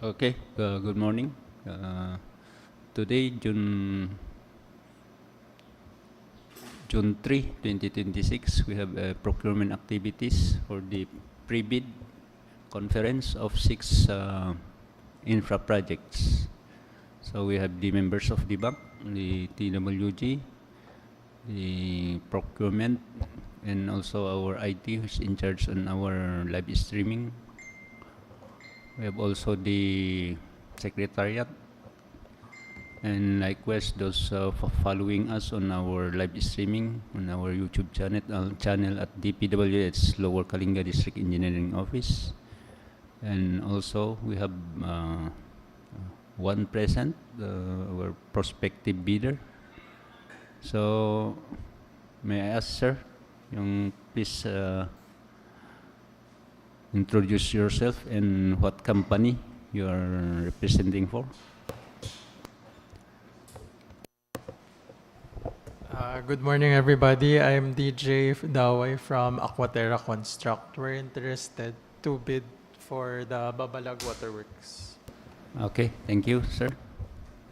Okay, good morning. Today, June 3, 2026, we have procurement activities for the pre-bid conference of 6 infra projects. So we have the members of the bank, the TWG, the procurement, and also our IT, who's in charge on our live streaming. We have also the secretariat, and likewise those following us on our live streaming on our YouTube channel at DPWH Lower Kalinga District Engineering Office. And also we have one present, our prospective bidder. So may I ask, sir, please introduce yourself and what company you are representing for. Good morning, everybody. I'm DJ Daway from Aquaterra Construct. We're interested to bid for the Babalag Waterworks. Okay, thank you, sir.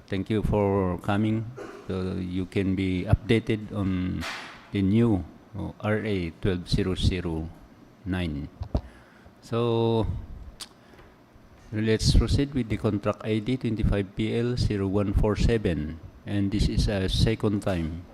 Thank you for coming. So you can be updated on the new RA 12009. So let's proceed with the contract ID 25PL0147, and this is a second time.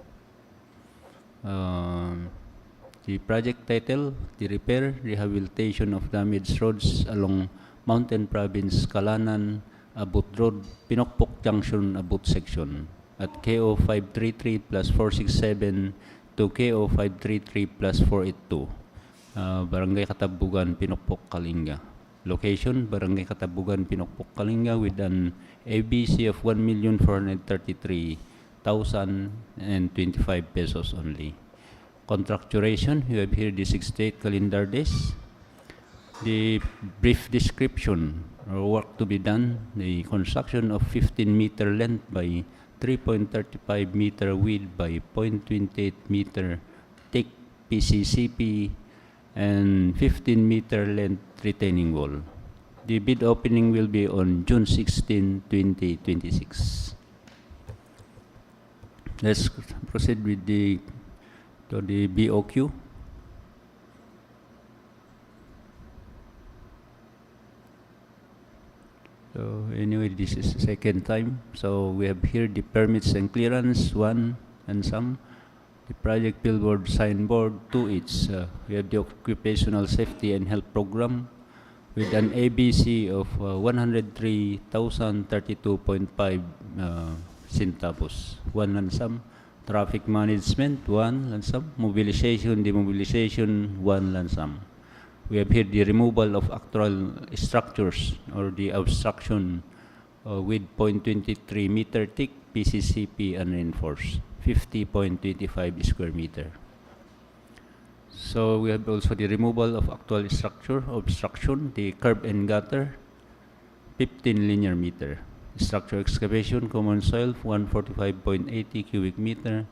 The project title, the repair, rehabilitation of damaged roads along Mountain Province, Kalanan, Abut Road, Pinokpok Junction, Abut Section at KO 533 plus 467 to KO 533 plus 482. Barangay Katabugan, Pinokpok, Kalinga. Location, Barangay Katabugan, Pinokpok, Kalinga with an ABC of 1,433,025 pesos only. Contract duration, you have here the 68 calendar days. The brief description or work to be done, the construction of 15-meter length by 3.35 meter width by 0.28 meter thick PCCP and 15-meter length retaining wall. The bid opening will be on June 16, 2026. Let's proceed with the BOQ. So anyway, this is the second time. So we have here the permits and clearance, 1 and some. The project billboard signboard, 2 each. We have the occupational safety and health program with an ABC of 103,032.5 centavos, 1 and some. Traffic management, 1 and some. Mobilization, demobilization, 1 and some. We have here the removal of actual structures or the obstruction with 0.23 meter thick PCCP unreinforced, 50.25 square meter. So we have also the removal of actual structure obstruction, the curb and gutter, 15 linear meter. Structure excavation, common soil, 145.80 cubic meter.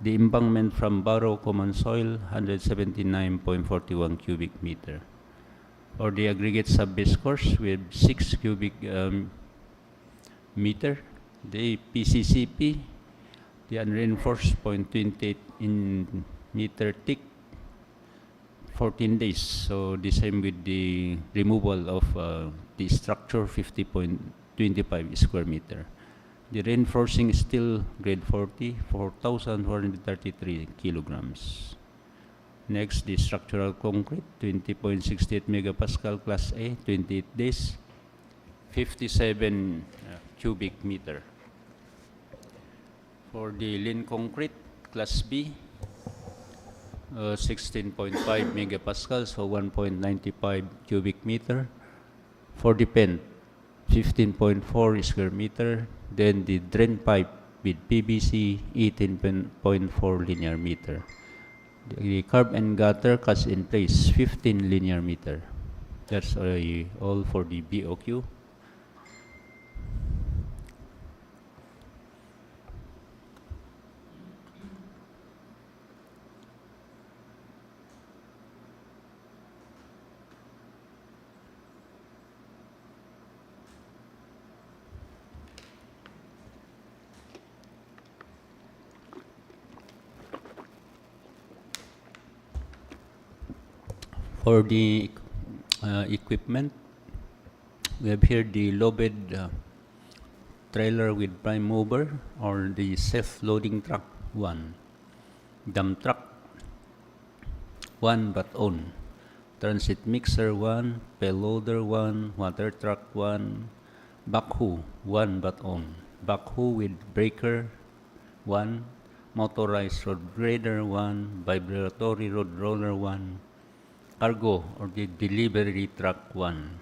The embankment from borrow common soil, 179.41 cubic meter. For the aggregate sub-base course, we have 6 cubic meter. The PCCP, the unreinforced 0.28 in meter thick, 14 days. So the same with the removal of the structure, 50.25 square meter. The reinforcing steel grade 40, 4,433 kilograms. Next, the structural concrete, 20.68 megapascal class A, 28 days, 57 cubic meter. For the lean concrete, class B, 16.5 megapascal, so 1.95 cubic meter. For the pen, 15.4 square meter. Then the drain pipe with PVC, 18.4 linear meter. The curb and gutter cast in place, 15 linear meter. That's all for the BOQ. For the equipment, we have here the low-bed trailer with prime mover or the self-loading truck 1, dump truck 1 but on, transit mixer 1, payloader 1, water truck 1, backhoe 1 but on, backhoe with breaker 1, motorized road grader 1, vibratory road roller 1, cargo or the delivery truck 1.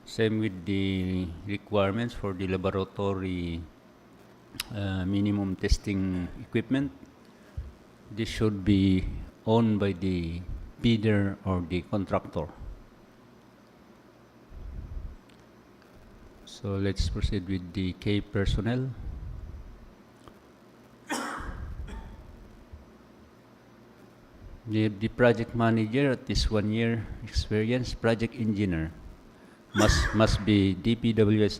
Same with the requirements for the laboratory minimum testing equipment. This should be owned by the bidder or the contractor. So let's proceed with the K personnel. The project manager at this 1 year experience, project engineer must be DPWH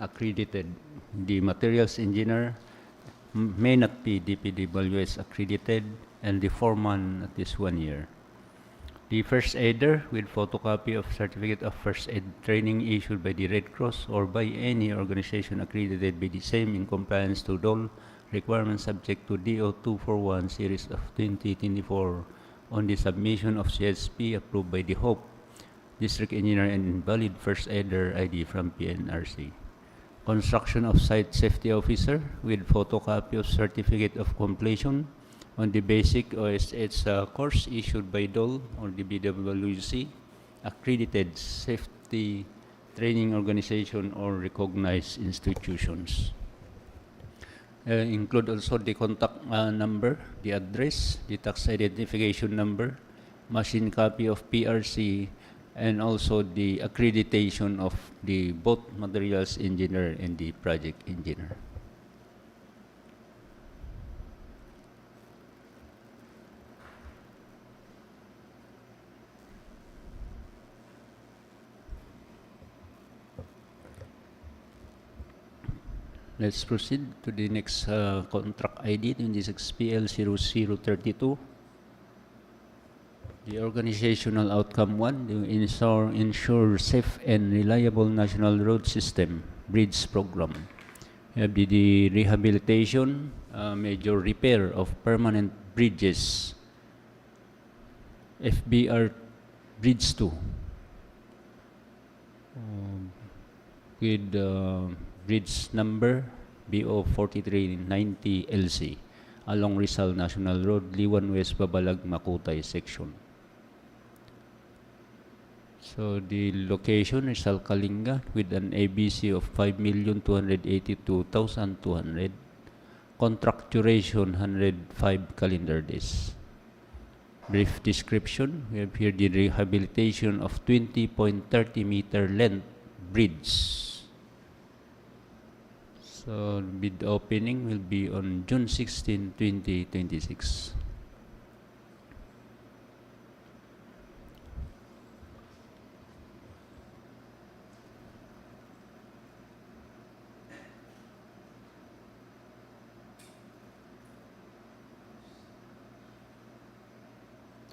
accredited. The materials engineer may not be DPWH accredited, and the foreman at this 1 year. The first aider with photocopy of certificate of first aid training issued by the Red Cross or by any organization accredited by the same in compliance to all requirements subject to DO 241 series of 2024 on the submission of CSP approved by the HOPE District Engineer and valid first aider ID from PNRC. Construction of site safety officer with photocopy of certificate of completion on the basic OSH course issued by DOL or the BWC, accredited safety training organization or recognized institutions. Include also the contact number, the address, the tax identification number, machine copy of PRC, and also the accreditation of the both materials engineer and the project engineer. Let's proceed to the next contract ID, 26PL0032. The organizational outcome 1, to ensure safe and reliable national road system, bridge program. We have the rehabilitation, major repair of permanent bridges, FBR Bridge 2, with bridge number BO 4390 LC along Rizal National Road, Liwan West, Babalag, Makutay section. So the location is Kalinga with an ABC of 5,282,200. Contract duration 105 calendar days. Brief description, we have here the rehabilitation of 20.30 meter length bridge. So bid opening will be on June 16, 2026.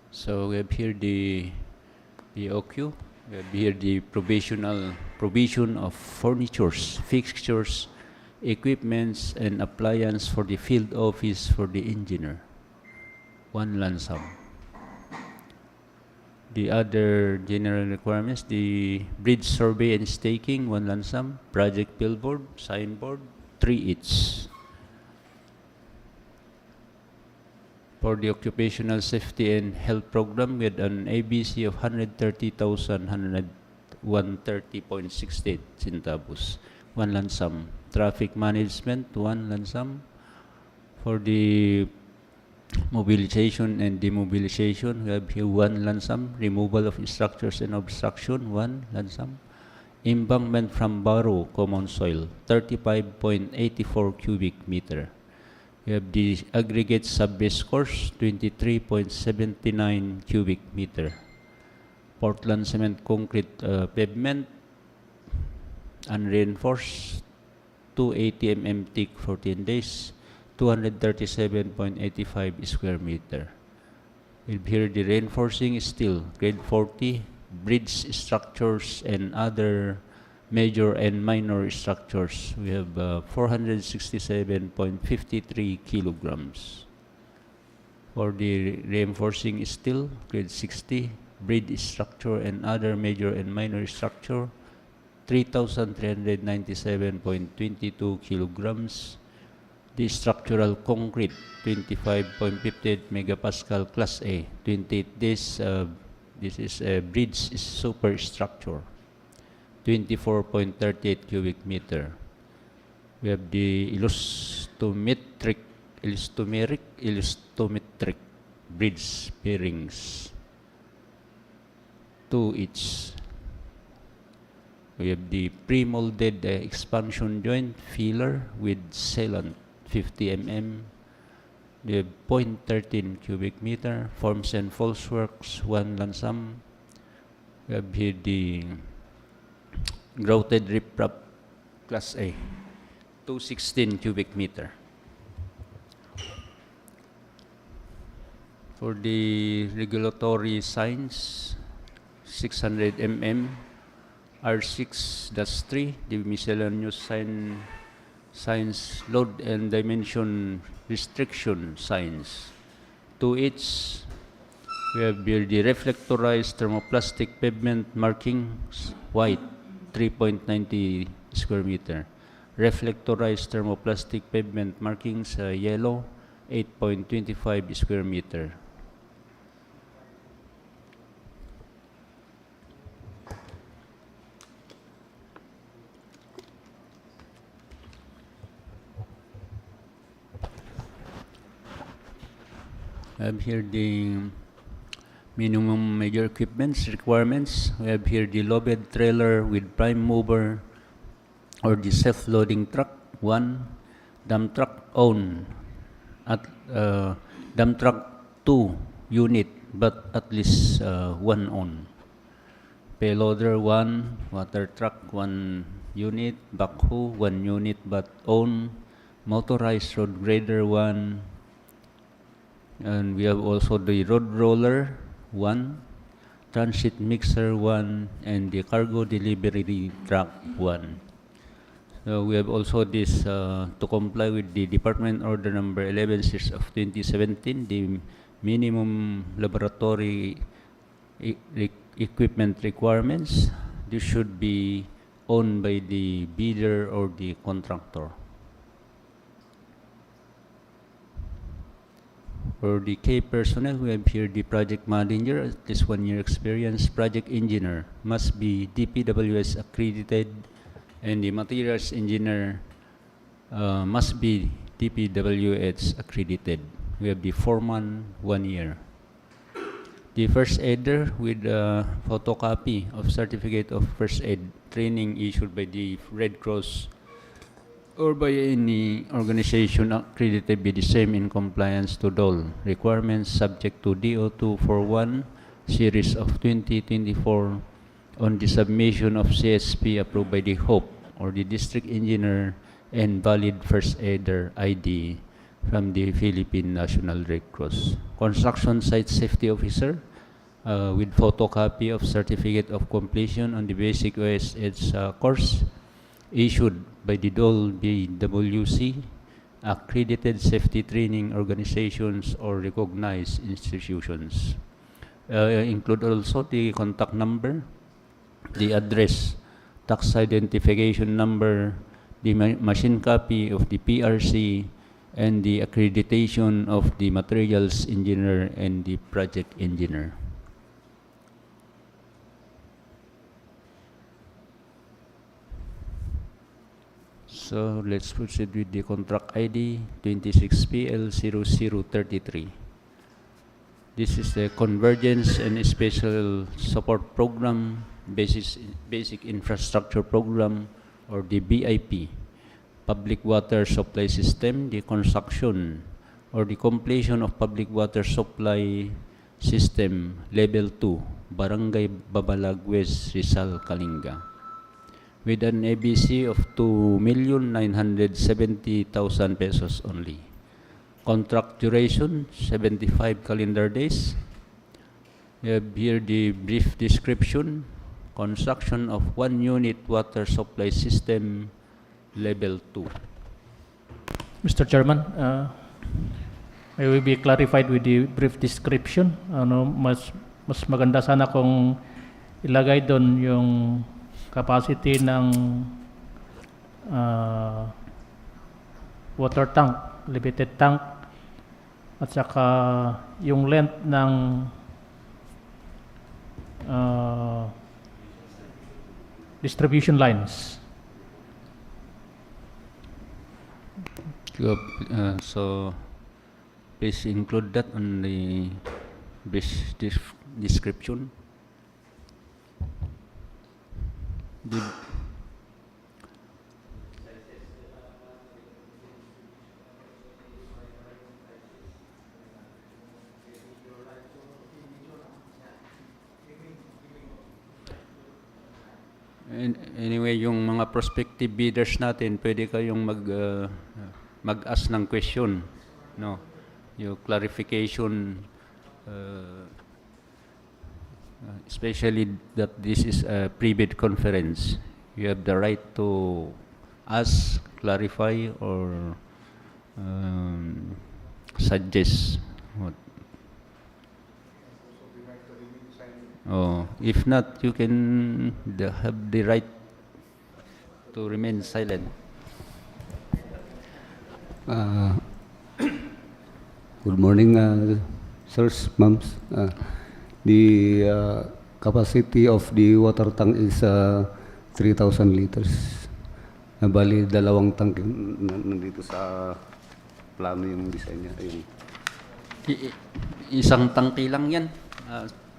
So we have here the POQ, we have here the provision of furnitures, fixtures, equipments, and appliance for the field office for the engineer, 1 lump sum. The other general requirements, the bridge survey and staking, 1 lump sum, project billboard, signboard, 3 each. For the occupational safety and health program with an ABC of 130,130.68 centavos, 1 lump sum. Traffic management, 1 lump sum. For the mobilization and demobilization, we have here 1 lump sum. Removal of structures and obstruction, 1 lump sum. Embankment from borrow common soil, 35.84 cubic meter. We have the aggregate sub-base course, 23.79 cubic meter. Portland cement concrete pavement, unreinforced, 280 mm thick, 14 days, 237.85 square meter. We have here the reinforcing steel, grade 40, bridge structures and other major and minor structures. We have 467.53 kilograms. For the reinforcing steel, grade 60, bridge structure and other major and minor structure, 3,397.22 kilograms. The structural concrete, 25.58 megapascal class A, 28 days. This is a bridge superstructure, 24.38 cubic meter. We have the elastometric bridge bearings, 2 each. We have the pre-molded expansion joint filler with sealant, 50 mm. We have 0.13 cubic meter, forms and false works, 1 lansam. We have here the grouted riprap class A, 216 cubic meter. For the regulatory signs, 600 mm, R6-3, the miscellaneous signs, load and dimension restriction signs, 2 each. We have here the reflectorized thermoplastic pavement markings, white, 3.90 square meter. Reflectorized thermoplastic pavement markings, yellow, 8.25 square meter. I have here the minimum major equipments requirements. We have here the low bed trailer with prime mover or the self-loading truck, 1. Dump truck own, dump truck 2 unit, but at least 1 own. Payloader 1, water truck 1 unit, backhoe 1 unit but own, motorized road grader 1, and we have also the road roller 1, transit mixer 1, and the cargo delivery truck 1. So we have also this to comply with the Department Order Number 11 series of 2017, the minimum laboratory equipment requirements. This should be owned by the bidder or the contractor. For the K personnel, we have here the project manager, at least 1 year experience, project engineer, must be DPWH accredited, and the materials engineer must be DPWH accredited. We have the foreman, 1 year. The first aider with a photocopy of certificate of first aid training issued by the Red Cross or by any organization accredited be the same in compliance to DOL requirements subject to DO241 series of 2024 on the submission of CSP approved by the HOPE or the district engineer and valid first aider ID from the Philippine National Red Cross. Construction site safety officer with photocopy of certificate of completion on the basic OSH course issued by the DOL BWC, accredited safety training organizations or recognized institutions. Include also the contact number, the address, tax identification number, the machine copy of the PRC, and the accreditation of the materials engineer and the project engineer. So let's proceed with the contract ID 26PL0033. This is the Convergence and Special Support Program, Basic Infrastructure Program, or the BIP, Public Water Supply System, the construction or the completion of public water supply system, Level 2, Barangay Babalag West, Rizal, Kalinga, with an ABC of 2,970,000 pesos only. Contract duration, 75 calendar days. We have here the brief description, construction of 1 unit water supply system, level 2. Mr. Chairman, may we be clarified with the brief description? Ano, mas maganda sana kung ilagay doon yung capacity ng water tank, elevated tank, at saka yung length ng distribution lines. So please include that on the brief description. Anyway, yung mga prospective bidders natin, pwede kayong mag-ask ng question, no? Yung clarification, especially that this is a pre-bid conference. You have the right to ask, clarify, or suggest. If not, you can have the right to remain silent. Good morning, sirs, ma'ams. The capacity of the water tank is 3,000 liters. Bali, dalawang tank nandito sa plano yung design niya. Isang tangki lang yan,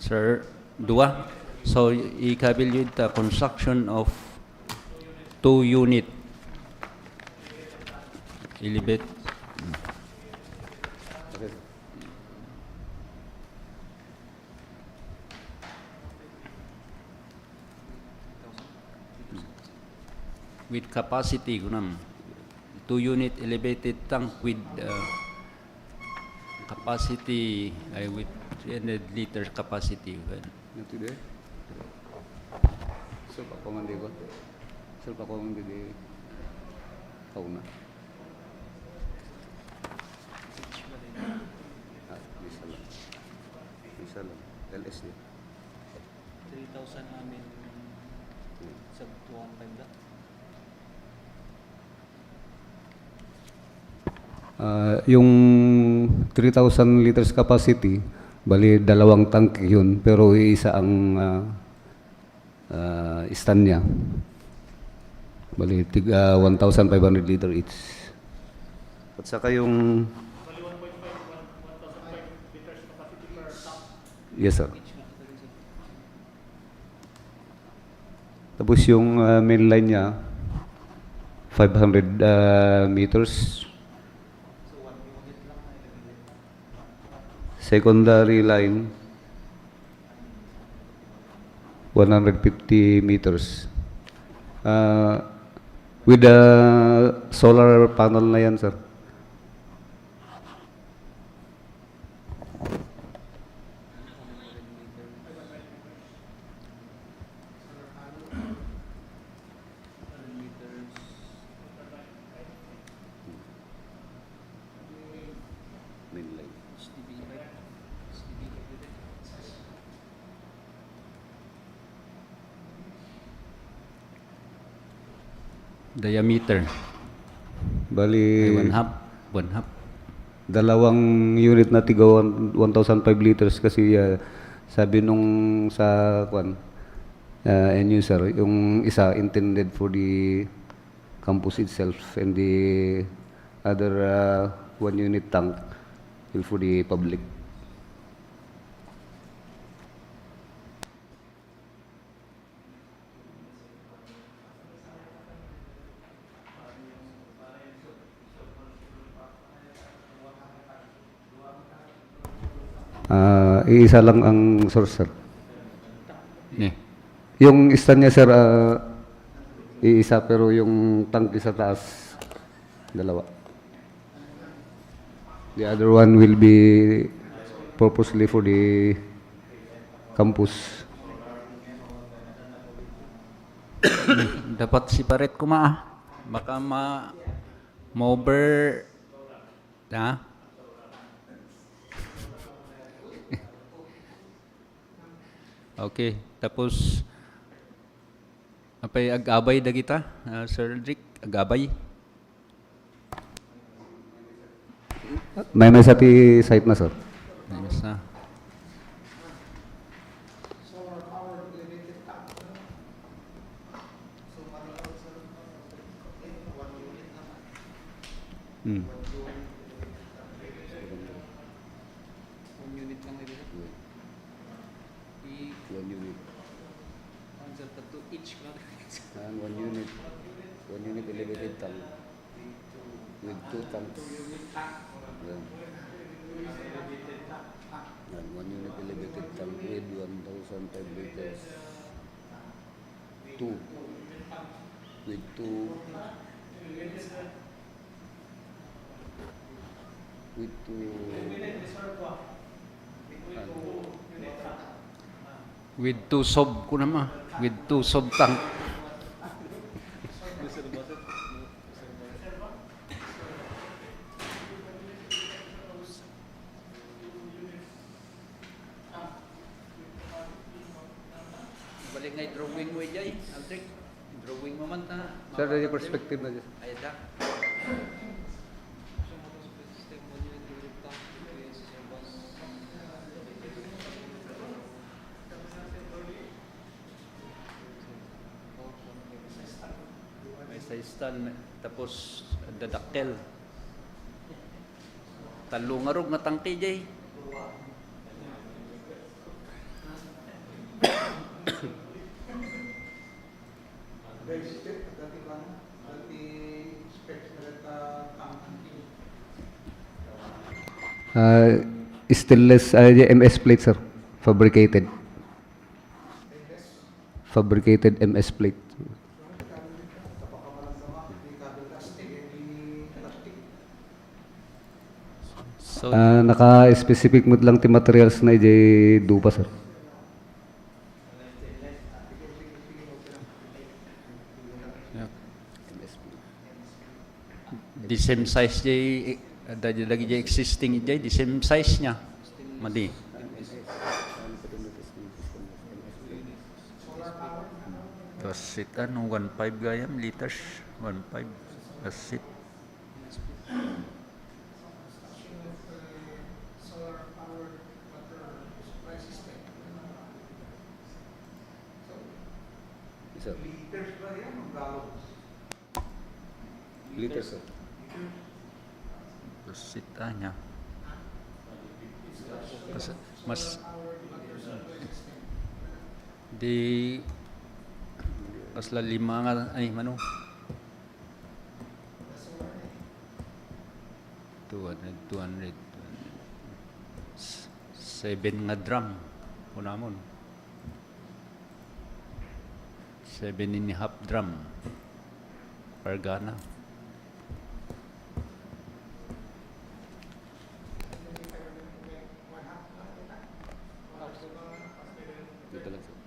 sir. Dua. So, i-evaluate the construction of 2 unit. Ilibit. With capacity, 2 unit elevated tank with capacity, with 300 liters capacity. Not today? Sir, pakomandi ko. Sir, pakomandi di kauna. Isa lang. LSD. 3,000 namin sa 215 da. Yung 3,000 liters capacity, bali dalawang tank yun, pero isa ang stand niya. Bali 1,500 liter each. At saka yung... Yes, sir. Tapos yung main line niya, 500 meters. Secondary line, 150 meters. With the solar panel na yan, sir. Diameter. Bali, One half. dalawang unit na tiga 1,005 liters kasi sabi nung sa end user, yung isa intended for the campus itself and the other 1 unit tank will for the public. Iisa lang ang source, sir. Yung stand niya, sir, iisa, pero yung tank sa taas, dalawa. The other one will be purposely for the campus. Dapat separate ko baka ma-over, ha? Okay, tapos apay agabay da kita, Sir Rick, agabay. May sa ti site na, sir. Ayos na. Hmm. One unit. And one unit elevated tank with 2 tanks. Yan. And one unit elevated tank with 1,005 liters. Two. With two. With two. With 2 sob ko naman. With 2 sob tank. Balik ngay drawing mo jay, Aldrich. Drawing mo man ta. Sir, yung perspective na dyan. Ay da. May sa stand, tapos dadakkel. Talungarog nga tangke jay. Stainless MS plate, sir. Fabricated. Fabricated MS plate. So, Naka-specific mood lang ti materials na dupa, sir. the same size jay, lagi jay existing jay, the same size niya. Madi. That's it, 1.5 gayam liters, 1.5, that's it. Sir. Liters, sir. That's it, niya. Mas di kasla 5 nga ay mano 200 7 nga drum kunamon 7.5 drum per gana. Dito lang, sir.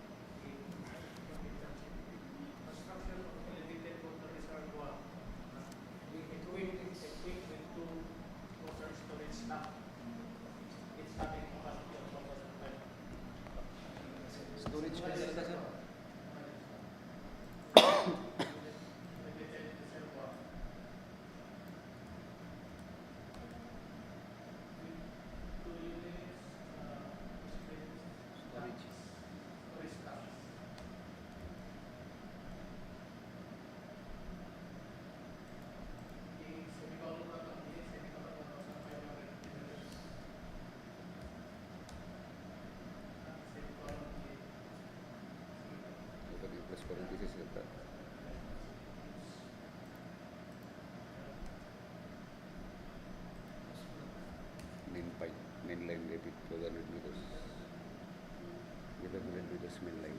Plus parenthesis kata. Main line debit 200 meters. 500 meters main line.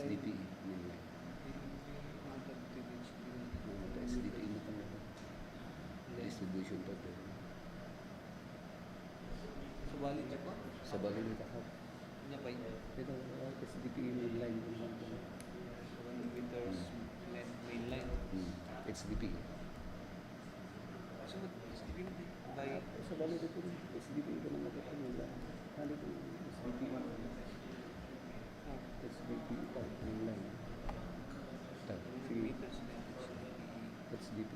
DPE main line. Sa bali ni kahap. Pero SDP mainline. SDP. Sa bali dito SDP ko na magkita nila. Hali ko SDP. SDP pa mainline. Sige. SDP.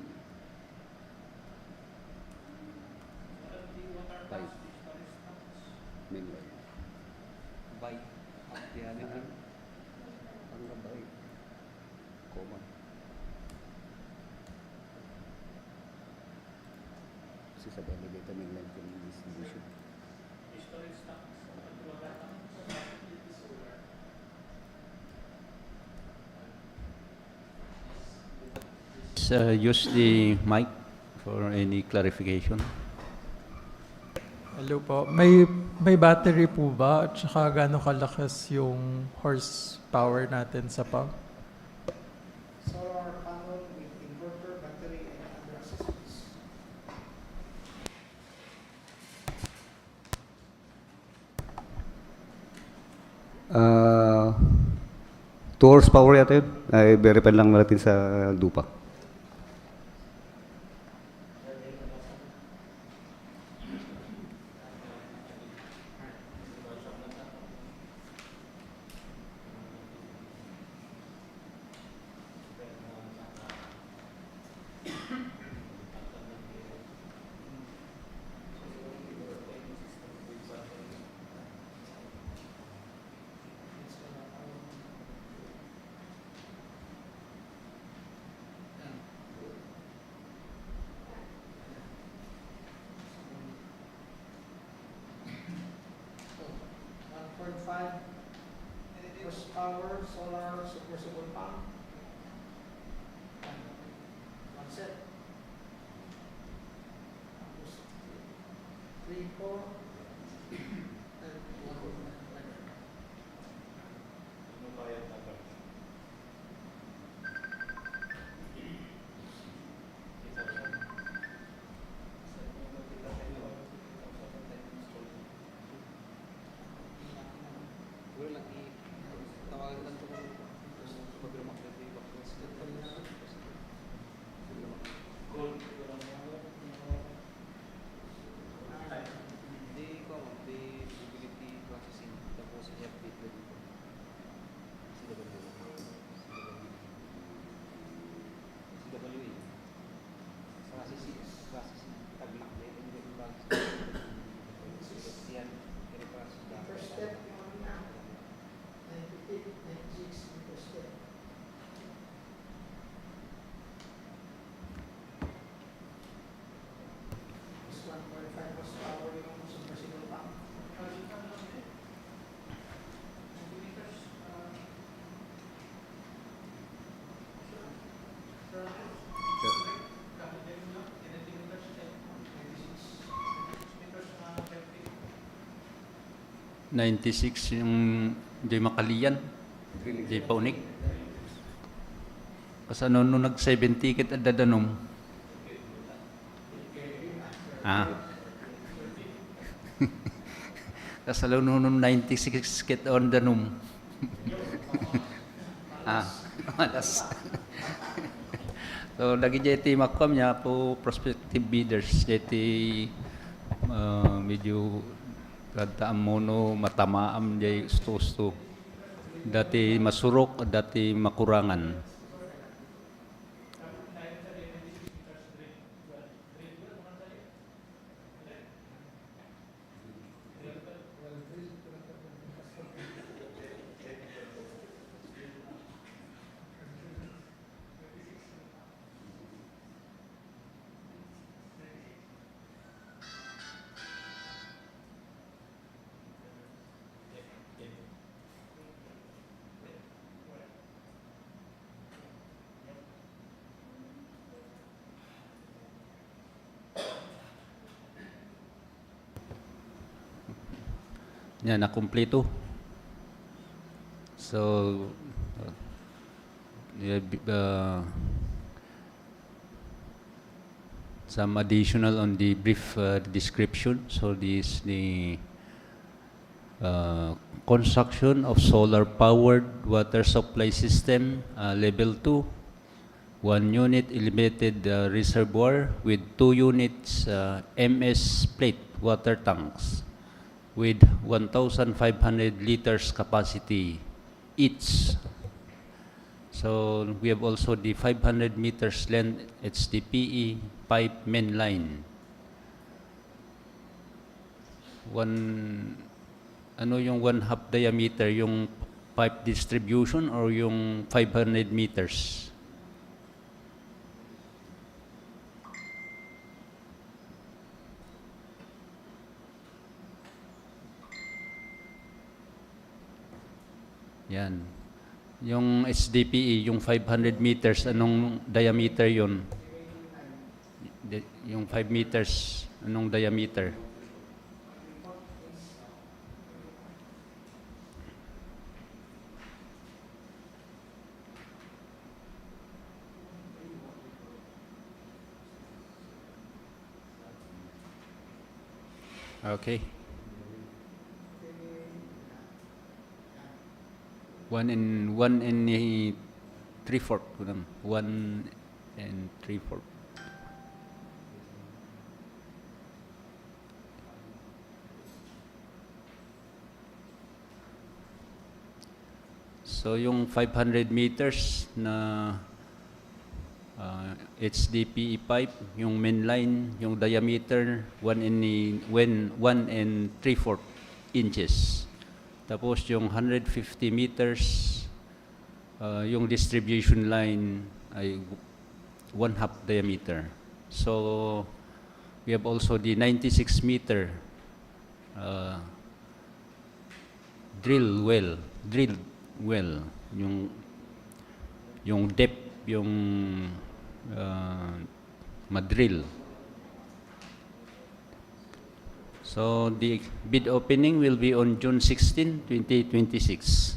5. Mainline. Ang labay. Koma. Kasi sa bali dito mainline ko ng distribution. Use the mic for any clarification. Hello po. May battery po ba? At saka gaano kalakas yung horsepower natin sa pump? Solar panel with inverter, battery, and other accessories. Uh, 2 horsepower yata yun. Ay, verify lang natin sa lupa. So, 1.5 horsepower solar submersible pump. One set. Tapos 3, 4, and 1. First step, yung ano na, 98, 96 per step. Is 1.5 horsepower yung submersible pump. Sir. 96 yung di makaliyan, di paunik. Kasi nung nag-7 ticket at dadanom. Kasi nung 96 kit on danom. Malas. So, lagi jeti makom niya po prospective bidders. Jeti medyo kada mono matamaam jay sto. Dati masurok, dati makurangan. Yan, nakumpleto. So, some additional on the brief description. So, this is the construction of solar-powered water supply system, level 2, 1 unit elevated reservoir with 2 units MS plate water tanks with 1,500 liters capacity each. So we have also the 500 meters length HDPE pipe main line. Ano yung 1/2 diameter, yung pipe distribution or yung 500 meters? Yan. Yung HDPE, yung 500 meters, anong diameter yun? Yung 5 meters, anong diameter? Okay. 1 and 3/4 kulang. 1 and 3/4. So yung 500 meters na HDPE pipe, yung main line, yung diameter 1 and 3/4 inches. Tapos yung 150 meters, yung distribution line ay 1/2 diameter. So we have also the 96 meter drilled well, yung depth, yung madrill. So the bid opening will be on June 16, 2026.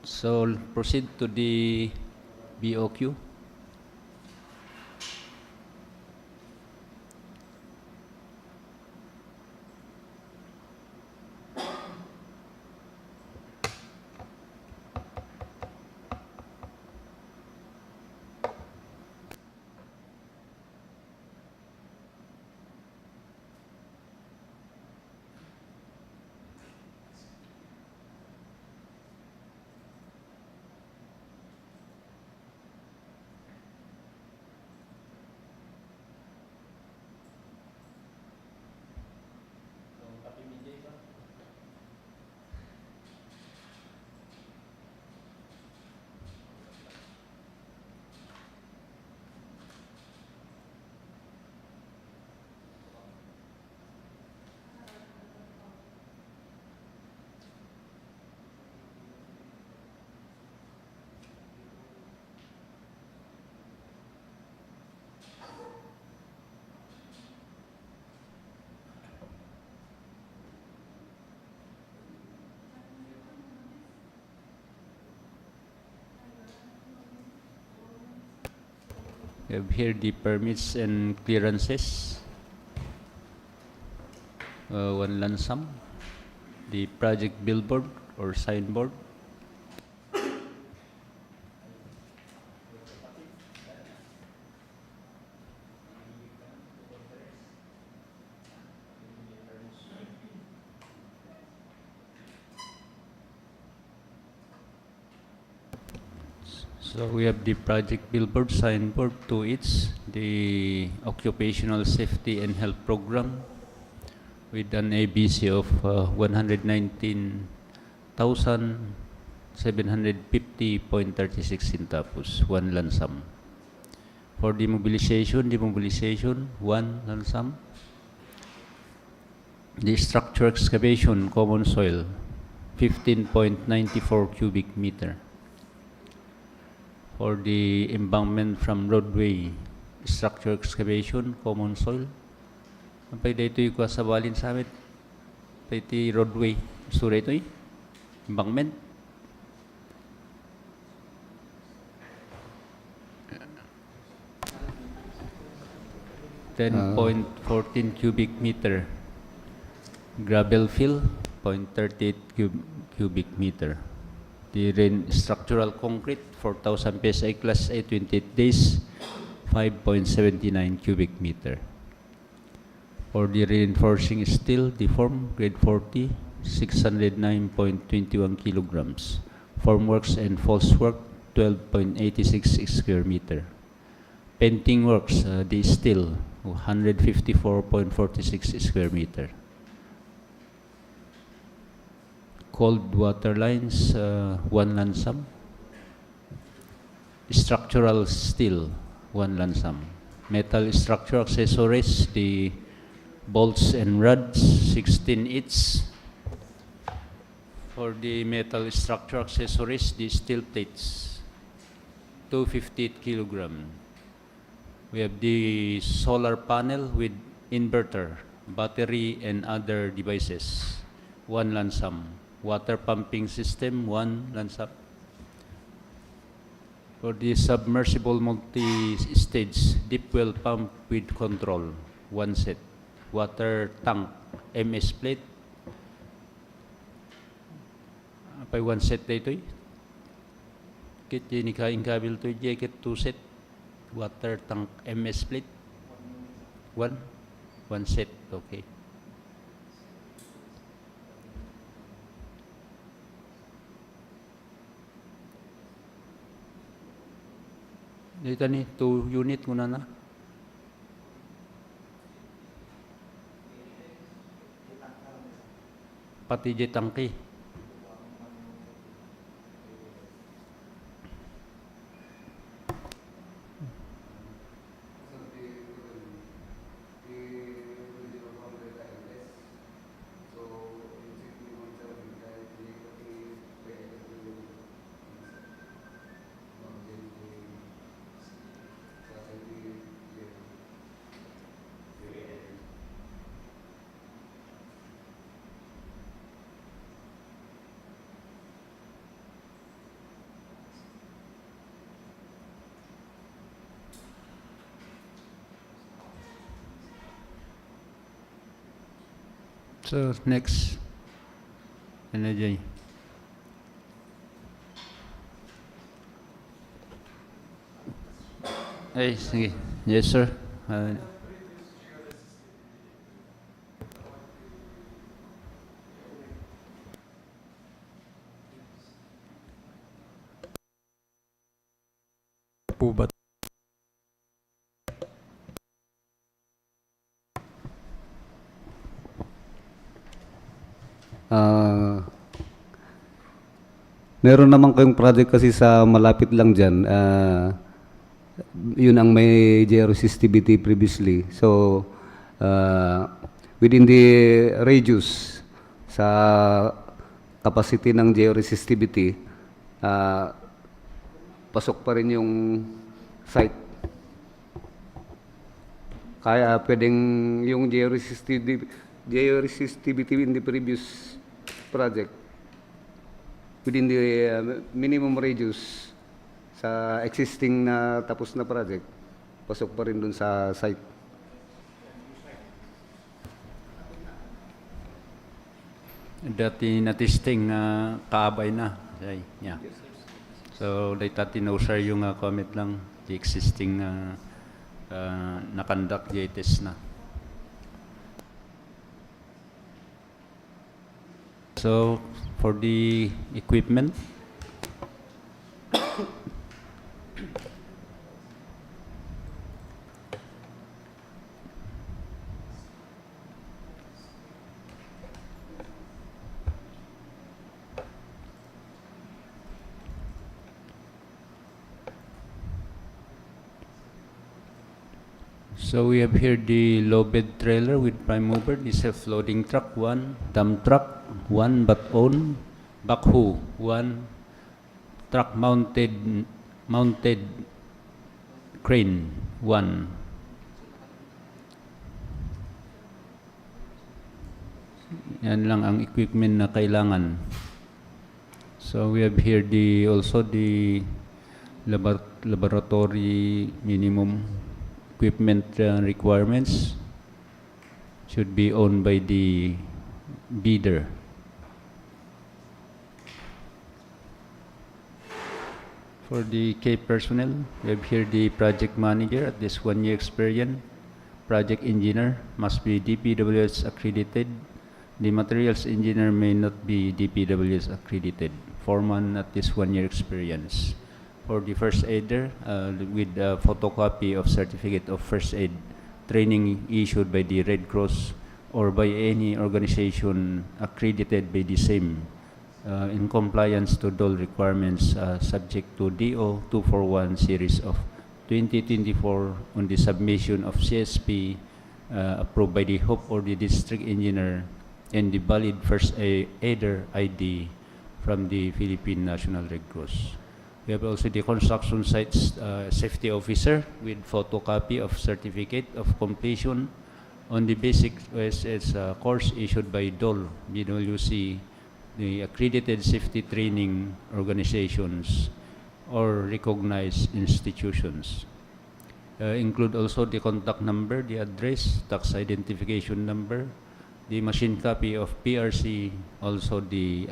So proceed to the BOQ. We have here the permits and clearances. One lump sum. The project billboard or signboard. So we have the project billboard signboard to each, the occupational safety and health program with an ABC of 119,750.36 centavos, one lump sum. For the mobilization, one lump sum. The structure excavation, common soil, 15.94 cubic meter. For the embankment from roadway, structure excavation, common soil. Ang pwede ito yung kasabalin sa amin. Pwede roadway. Sura ito embankment. 10.14 cubic meter. Gravel fill, 0.38 cubic meter. The structural concrete, 4,000 PSI class A, 28 days, 5.79 cubic meter. For the reinforcing steel, deform, grade 40, 609.21 kilograms. Formworks and false work, 12.86 square meter. Painting works, the steel, 154.46 square meter. Cold water lines, 1 lansam. Structural steel, 1 lansam. Metal structure accessories, the bolts and rods, 16 each. For the metal structure accessories, the steel plates, 258 kilogram. We have the solar panel with inverter, battery, and other devices, 1 lansam. Water pumping system, 1 lansam. For the submersible multi-stage deep well pump with control, 1 set. Water tank, MS plate, apay 1 set na ito. Kit yun ikain kabil to jacket 2 set. Water tank, MS plate, 1 set, okay. Dito ni 2 unit muna na. Pati di tangki. So next, ano dyan? Ay, sige. Yes, sir. Po ba? Meron naman kayong project kasi sa malapit lang dyan. Yun ang may georesistivity previously. So, within the radius sa capacity ng georesistivity, pasok pa rin yung site. Kaya pwedeng yung georesistivity in the previous project within the minimum radius sa existing na tapos na project, pasok pa rin dun sa site. Dati na-testing kaabay na. Yeah. So, dati no-share yung comment lang, the existing na-conduct test na. So, for the equipment, so we have here the low bed trailer with prime mover, the self-loading truck 1, dump truck 1, backhoe 1, truck mounted crane 1. Yan lang ang equipment na kailangan. So we have here also the laboratory minimum equipment requirements should be owned by the bidder. For the key personnel, we have here the project manager at this 1-year experience. Project engineer must be DPWH accredited. The materials engineer may not be DPWH accredited. Foreman at this 1-year experience. For the first aider, with a photocopy of certificate of first aid training issued by the Red Cross or by any organization accredited by the same, in compliance to all requirements subject to DO 241 series of 2024 on the submission of CSP approved by the HOP or the district engineer and the valid first aider ID from the Philippine National Red Cross. We have also the construction sites safety officer with photocopy of certificate of completion on the basic OSS course issued by DOL, BWC, the accredited safety training organizations or recognized institutions. Include also the contact number, the address, tax identification number, the machine copy of PRC, also the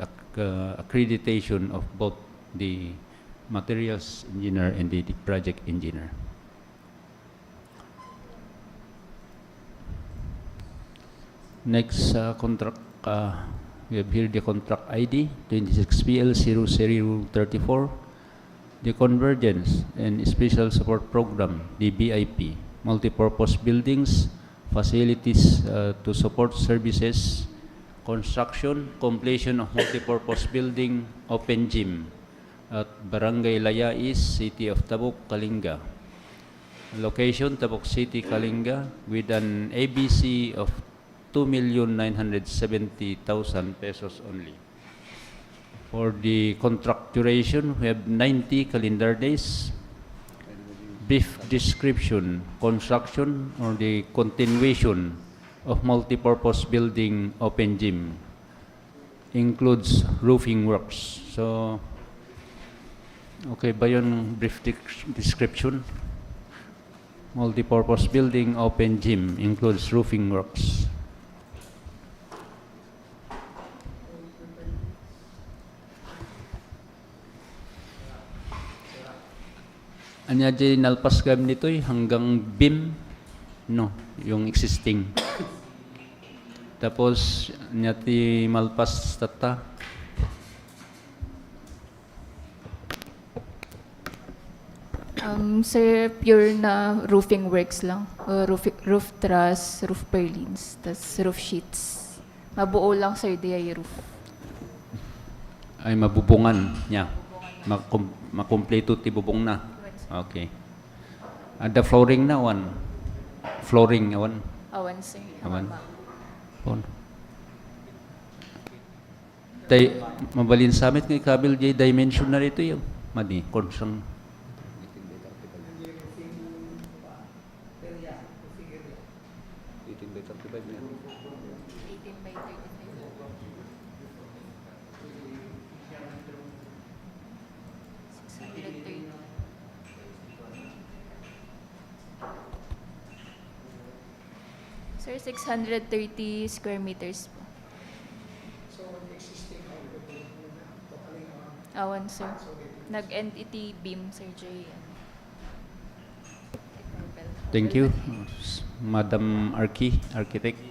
accreditation of both the materials engineer and the project engineer. Next contract, we have here the contract ID 26PL0034, the Convergence and Special Support Program, the BIP, multipurpose buildings, facilities to support services, construction, completion of multipurpose building, open gym at Barangay Layais, City of Tabuk, Kalinga. Location, Tabuk City, Kalinga, with an ABC of 2,970,000 pesos only. For the contract duration, we have 90 calendar days. Brief description, construction or the continuation of multipurpose building open gym includes roofing works. So, okay ba yun brief description? Multipurpose building open gym includes roofing works. Anya di nalpas gam nito hanggang beam, no, yung existing. Tapos anya ti malpas tata. Sir, pure na roofing works lang. Roof truss, roof purlins, tas roof sheets. Mabuo lang, sir, di ay roof. Ay mabubungan niya. Makompleto ti bubong na. Okay. The flooring na one. Flooring one. Awan, sir. Awan. ma'am. Pon. Mabalin samit ng kabil jay dimension na rito yung madi konsang 18 by 35. 630. Sir, 630 square meters po. Awan, sir. Nag-entity beam, Sir J. Thank you, Madam Architect.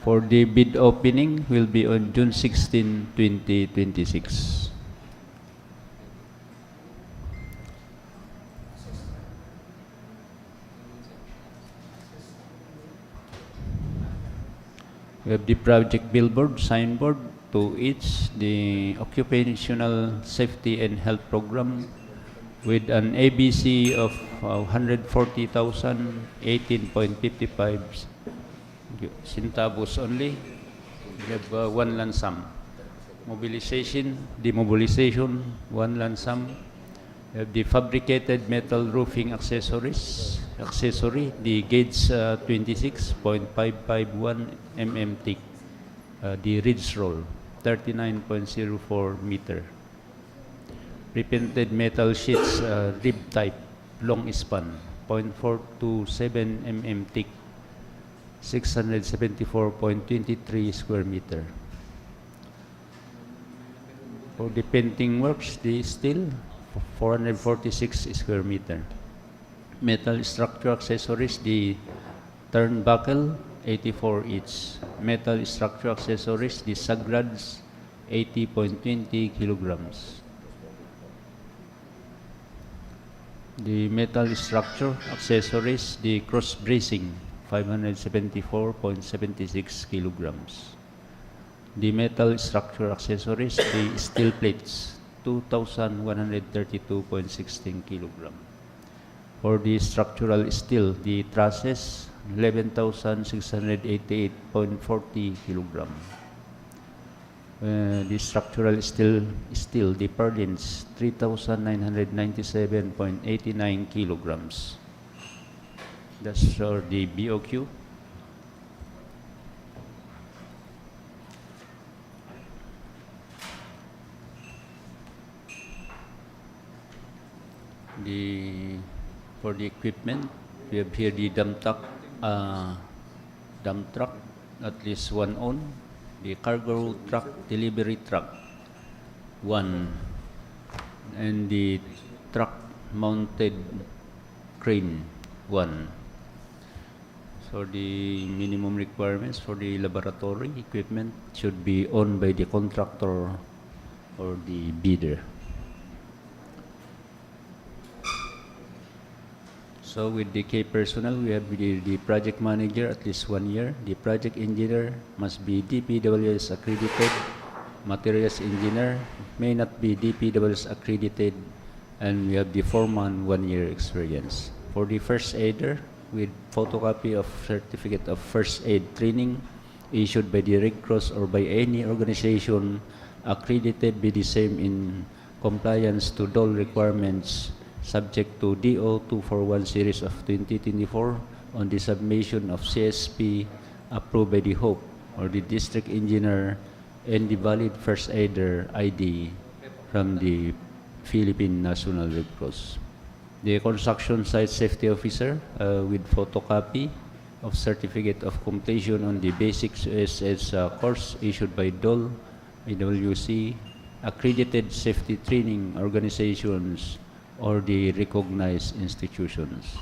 For the bid opening will be on June 16, 2026. We have the project billboard, signboard to each, the occupational safety and health program with an ABC of 140,000, 18.55 centavos only. We have one lump sum. Mobilization, demobilization, one lump sum. We have the fabricated metal roofing accessory, the gauge 26.551 mm thick, the ridge roll, 39.04 meter. Pre-painted metal sheets, rib type, long span, 0.427 mm thick, 674.23 square meter. For the painting works, the steel, 446 square meter. Metal structure accessories, the turnbuckle, 84 each. Metal structure accessories, the sagrads, 80.20 kilograms. The metal structure accessories, the cross bracing, 574.76 kilograms. The metal structure accessories, the steel plates, 2,132.16 kilograms. For the structural steel, the trusses, 11,688.40 kilograms. The structural steel, the purlins, 3,997.89 kilograms. That's for the BOQ. For the equipment, we have here the dump truck, at least one on. The cargo truck, delivery truck, one. And the truck mounted crane, one. So the minimum requirements for the laboratory equipment should be owned by the contractor or the bidder. So with the key personnel, we have the project manager at least 1 year. The project engineer must be DPWH accredited. Materials engineer may not be DPWH accredited. And we have the foreman 1 year experience. For the first aider, with photocopy of certificate of first aid training issued by the Red Cross or by any organization accredited be the same in compliance to DOL requirements subject to DO 241 series of 2024 on the submission of CSP approved by the HOPE or the district engineer and the valid first aider ID from the Philippine National Red Cross. The construction site safety officer with photocopy of certificate of completion on the basic SS course issued by DOL, IWC, accredited safety training organizations or the recognized institutions.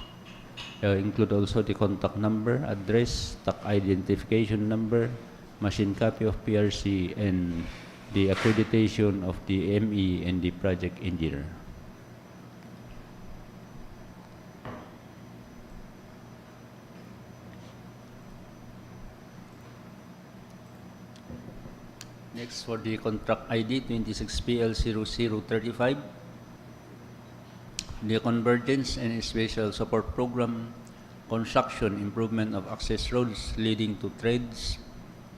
Include also the contact number, address, stock identification number, machine copy of PRC, and the accreditation of the ME and the project engineer. Next, for the contract ID 26PL0035, the Convergence and Special Support Program, construction improvement of access roads leading to trades,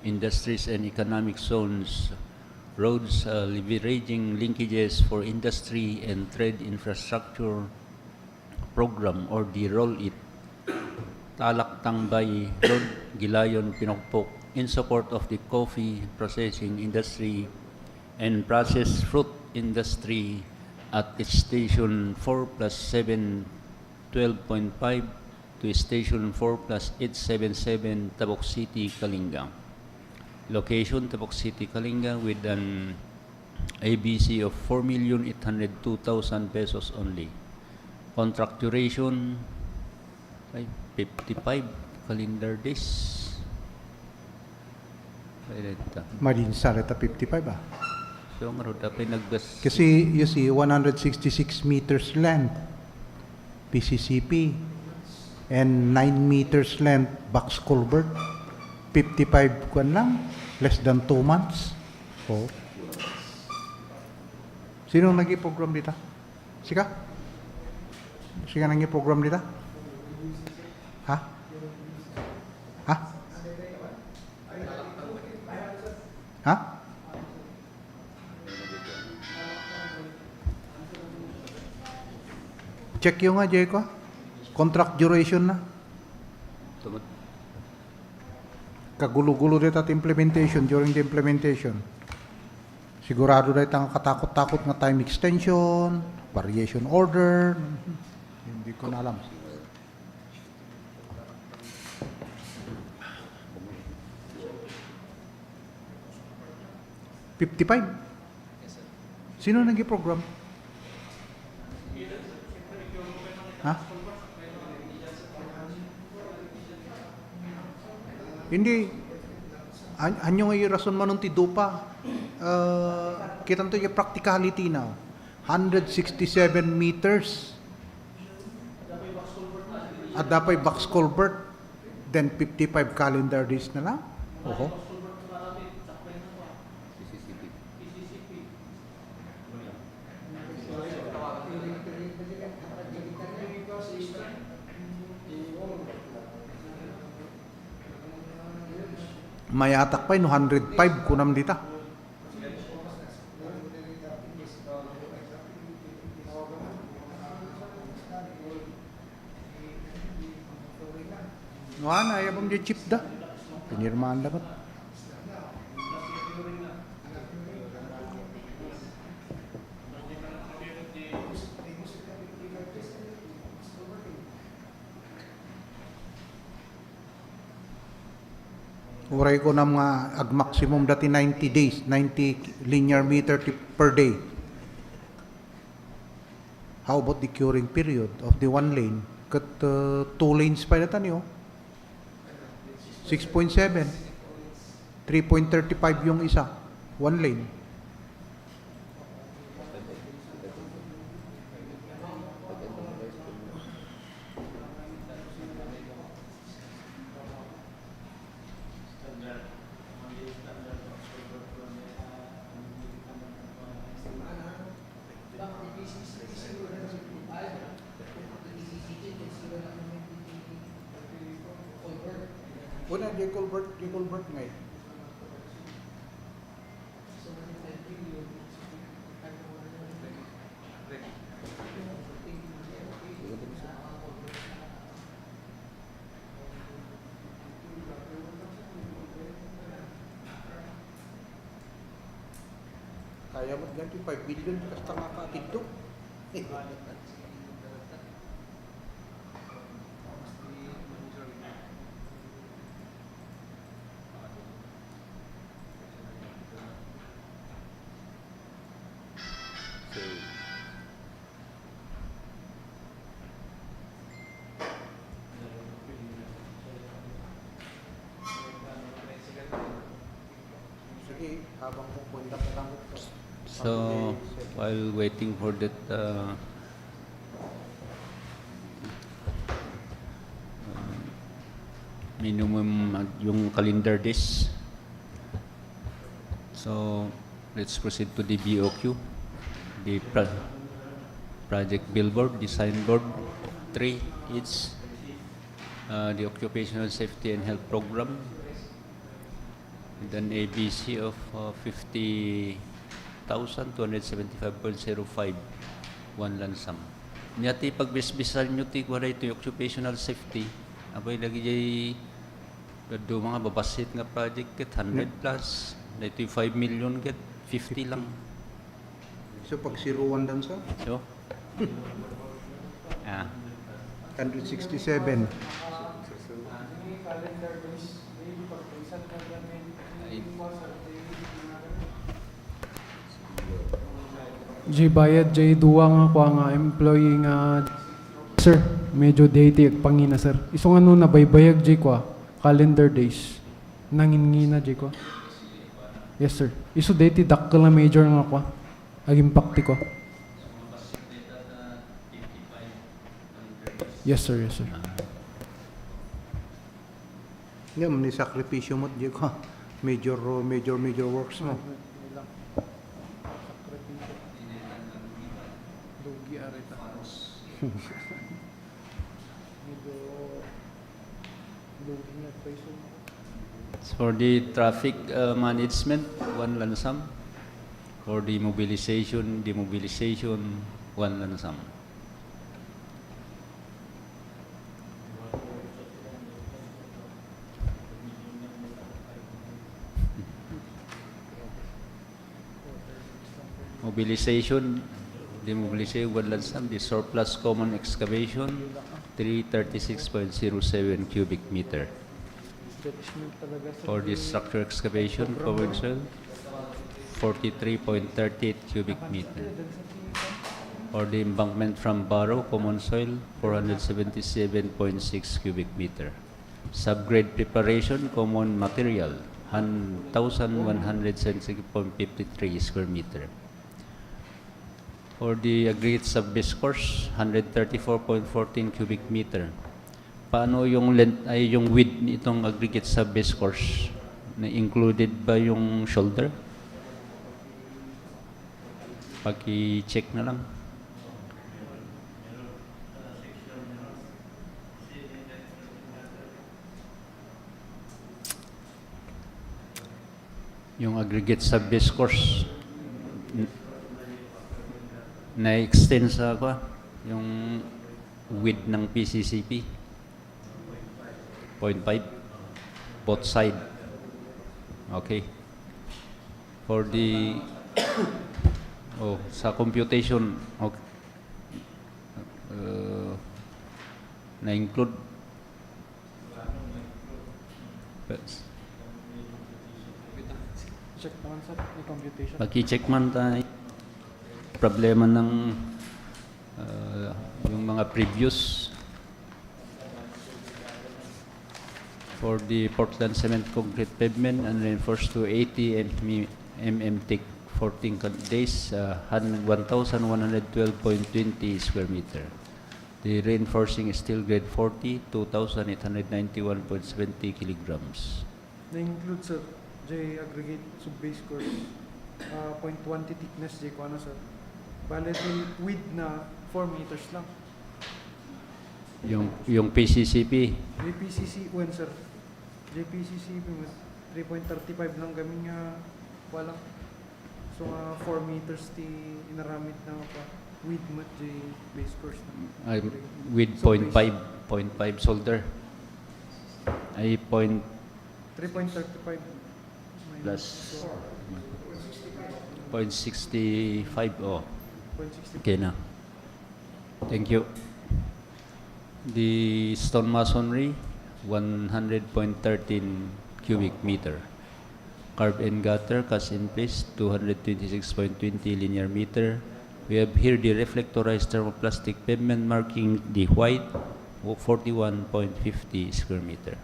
industries and economic zones, roads leveraging linkages for industry and trade infrastructure program or the Roll-It, Talak-Tangbay Road, Gilayon, Pinokpok, in support of the coffee processing industry and processed fruit industry at its Station 4+7 12.5 to Station 4+877 Tabok City, Kalinga. Location, Tabok City, Kalinga, with an ABC of 4,802,000 pesos only. Contract duration, 55 calendar days. Marine Saleta 55 ah. So, nga dapat naggas... Kasi you see, 166 meters length, PCCP, and 9 meters length, box culvert, 55 kwan lang, less than 2 months. Oh. Sino nag-i-program dito? Sika? Sika nag-i-program dito? Ha? Ha? Ha? Check yung nga, Jeko. Contract duration na. Kagulo-gulo dito at implementation, during the implementation. Sigurado na itang katakot-takot nga time extension, variation order. Hindi ko na alam. $55? Sino nag-program? Ha? Hindi. Anyo nga rason man nung tidupa. Kita to yung practicality now. 167 meters. At dapat box culvert. Then 55 calendar days na lang. Oho. May atak pa yun, 105 kunam dita. Nuan, ayaw bang di chip da? Pinirmaan labat. Uray ko na mga ag-maximum dati 90 days, 90 linear meter per day. How about the curing period of the one lane? Kat 2 lanes pa datan yun. 6.7. 3.35 yung isa. One lane. Una, di culvert ngay. Kaya mo ganti 5 billion kasta nga katidto. Sige, habang pupunta ka lang. So, while waiting for that minimum yung calendar days. So, let's proceed to the BOQ, the project billboard, design board 3 each, the occupational safety and health program, with an ABC of 50,275.05, one lump sum. Nyati pagbisbisan nyo ti wala ito yung occupational safety, abay lagi jay do mga babasit nga project ket 100 plus, na ito yung 5 million ket 50 lang. So pag 01 dan sa? So, 167. J bayad J duwa nga ko nga employee nga sir medyo date ag pangina sir iso nga no nabaybayag J ko calendar days nangingina J ko. Yes sir iso date dakkel na major nga ko ag impact ko. Yes sir, yes sir. Nga man ni sakripisyo mo di ko major works mo. for the traffic management, one lump sum. For the mobilization, demobilization, one lump sum. Mobilization, demobilization, wetland stamp, the surplus common excavation, 336.07 cubic meter. For the structure excavation, common soil, 43.38 cubic meter. For the embankment from Barrow, common soil, 477.6 cubic meter. Subgrade preparation, common material, 1,170.53 square meter. For the aggregate sub-base course, 134.14 cubic meter. Paano yung length ay yung width nitong aggregate sub-base course? Na included ba yung shoulder? Paki-check na lang. Yung aggregate sub-base course na-extend sa yung width ng PCCP 0.5 both side. Okay. For the sa computation, okay, na-include Check naman sir, yung computation. paki-check man tayo problema ng yung mga previous for the Portland cement concrete pavement and reinforced to 80 mm thick 14 days 1,112.20 square meter. The reinforcing is steel grade 40 2,891.70 kilograms. Na-include sir, J aggregate sub-base course, 0.20 thickness J ko ano sir. Bale width na 4 meters lang. Yung PCCP JPCC 1 sir. JPCC 3.35 lang kami nga walang. So 4 meters ti inaramid na pa width mat J base course na. with So 0.5 solder ay 3.35 plus 0.65 oh. 0.60. Okay na. Thank you. The stone masonry, 100.13 cubic meter. Carb and gutter, cast in place, 226.20 linear meter. We have here the reflectorized thermoplastic pavement marking the white, 41.50 square meter.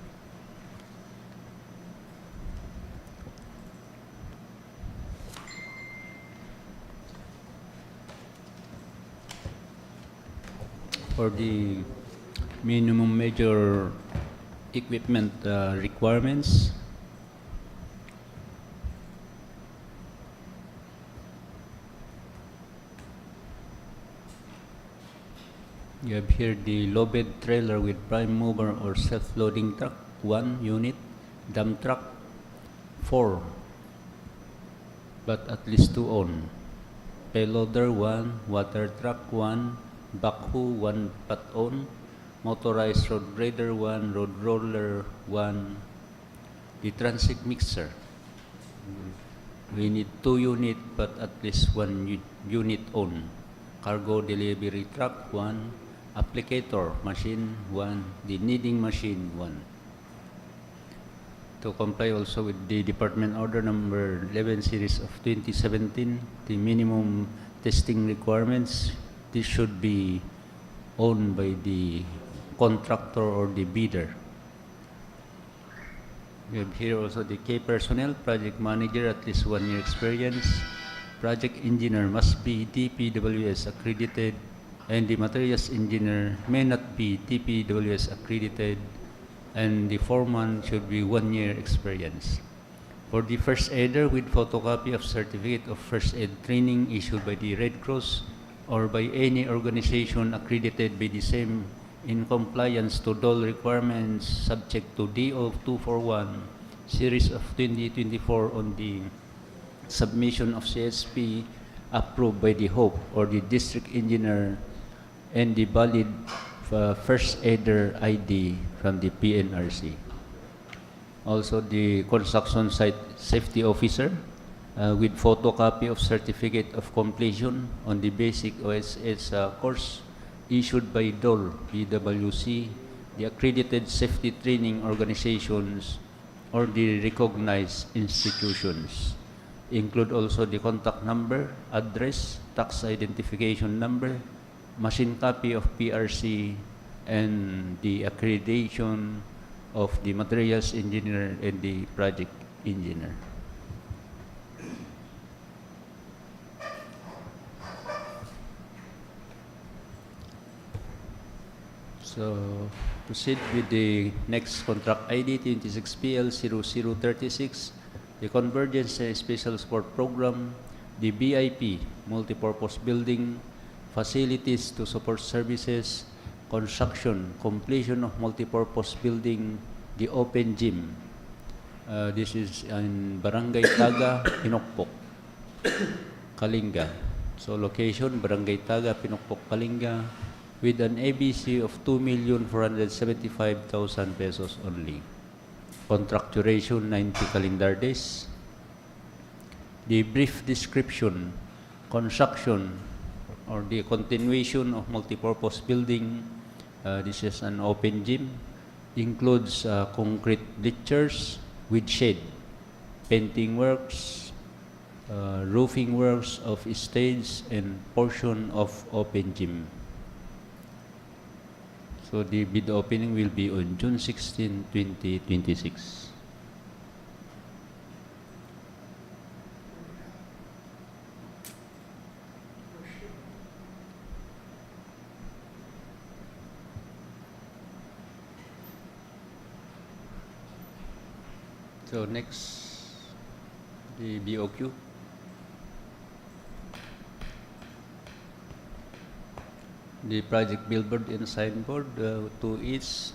For the minimum major equipment requirements, you have here the low bed trailer with prime mover or self-loading truck, 1 unit, dump truck, 4, but at least 2 own, payloader 1, water truck 1, backhoe 1 but own, motorized road grader 1, road roller 1, the transit mixer. We need 2 unit but at least 1 unit own. Cargo delivery truck 1, applicator machine 1, the kneading machine 1. To comply also with the Department Order number 11 series of 2017, the minimum testing requirements, this should be owned by the contractor or the bidder. We have here also the key personnel, project manager, at least 1 year experience. Project engineer must be DPWH accredited, and the materials engineer may not be DPWH accredited, and the foreman should be 1 year experience. For the first aider with photocopy of certificate of first aid training issued by the Red Cross or by any organization accredited by the same in compliance to all requirements subject to DO 241 series of 2024 on the submission of CSP approved by the HOPE or the district engineer and the valid first aider ID from the PNRC. Also the construction site safety officer with photocopy of certificate of completion on the basic OSS course issued by DOL, PWC, the accredited safety training organizations, or the recognized institutions. Include also the contact number, address, tax identification number, machine copy of PRC, and the accreditation of the materials engineer and the project engineer. So, proceed with the next contract ID 26PL0036, the Convergence and Special Support Program, the BIP, Multipurpose Building, Facilities to Support Services, Construction, Completion of Multipurpose Building, the Open Gym. This is in Barangay Taga, Pinokpok, Kalinga. So location, Barangay Taga, Pinokpok, Kalinga, with an ABC of 2,475,000 pesos only. Contract duration, 90 calendar days. The brief description, construction, or the continuation of multipurpose building. This is an open gym. Includes concrete bleachers with shade, painting works, roofing works of stage, and portion of open gym. So the bid opening will be on June 16, 2026. So next, the BOQ. The project billboard and signboard to each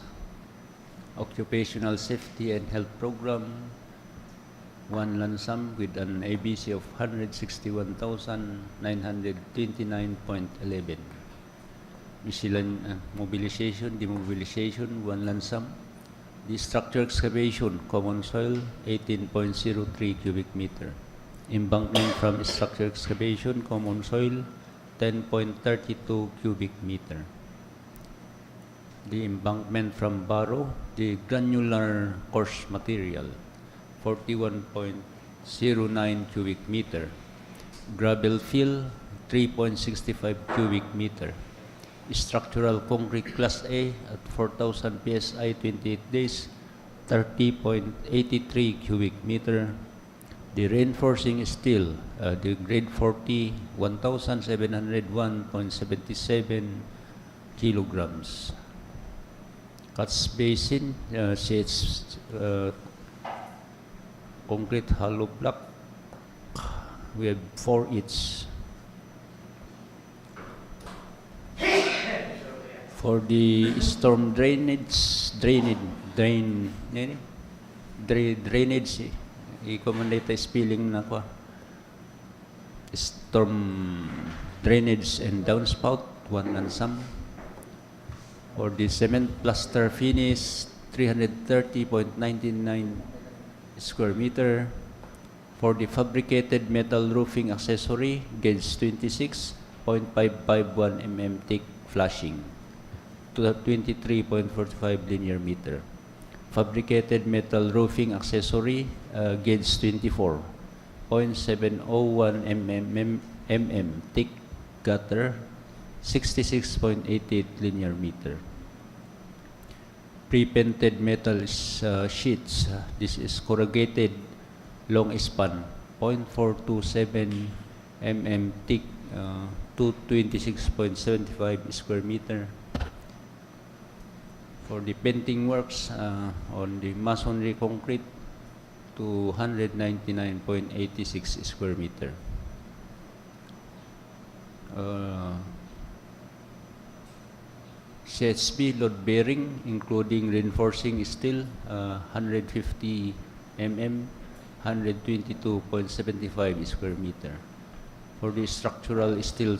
occupational safety and health program, one lump sum with an ABC of 161,929.11. Mobilization, demobilization, one lump sum. The structure excavation, common soil, 18.03 cubic meter. Embankment from structure excavation, common soil, 10.32 cubic meter. The embankment from Barrow, the granular coarse material, 41.09 cubic meter. Gravel fill, 3.65 cubic meter. Structural concrete class A at 4,000 PSI 28 days, 30.83 cubic meter. The reinforcing steel, the grade 40, 1,701.77 kilograms. Cuts basin, sets concrete hollow block. We have 4 each. For the storm drainage, i-commandate spilling na ko. Storm drainage and downspout, one lump sum. For the cement plaster finish, 330.99 square meter. For the fabricated metal roofing accessory, gauge 26.551 mm thick flashing to 23.45 linear meter. Fabricated metal roofing accessory, gauge 24.701 mm thick gutter, 66.88 linear meter. Pre-painted metal sheets, this is corrugated long span, 0.427 mm thick, 226.75 square meter. For the painting works on the masonry concrete, 299.86 square meter. CHP load bearing, including reinforcing steel, 150 mm, 122.75 square meter. For the structural steel,